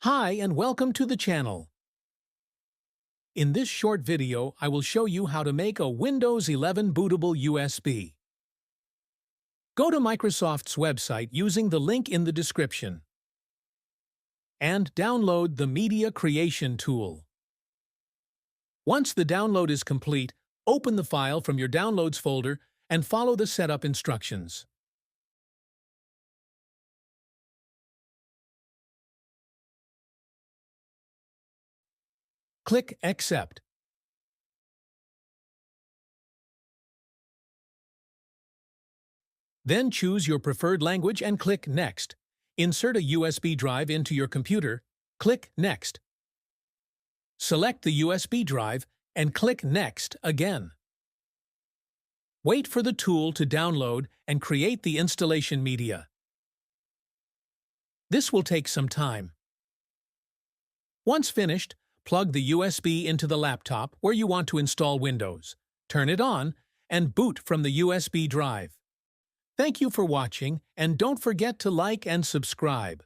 Hi and welcome to the channel. In this short video, I will show you how to make a Windows 11 bootable USB. Go to Microsoft's website using the link in the description and download the Media Creation tool. Once the download is complete, open the file from your Downloads folder and follow the setup instructions. Click Accept. Then choose your preferred language and click Next. Insert a USB drive into your computer. Click Next. Select the USB drive and click Next again. Wait for the tool to download and create the installation media. This will take some time. Once finished, plug the USB into the laptop where you want to install Windows. Turn it on and boot from the USB drive. Thank you for watching, and don't forget to like and subscribe.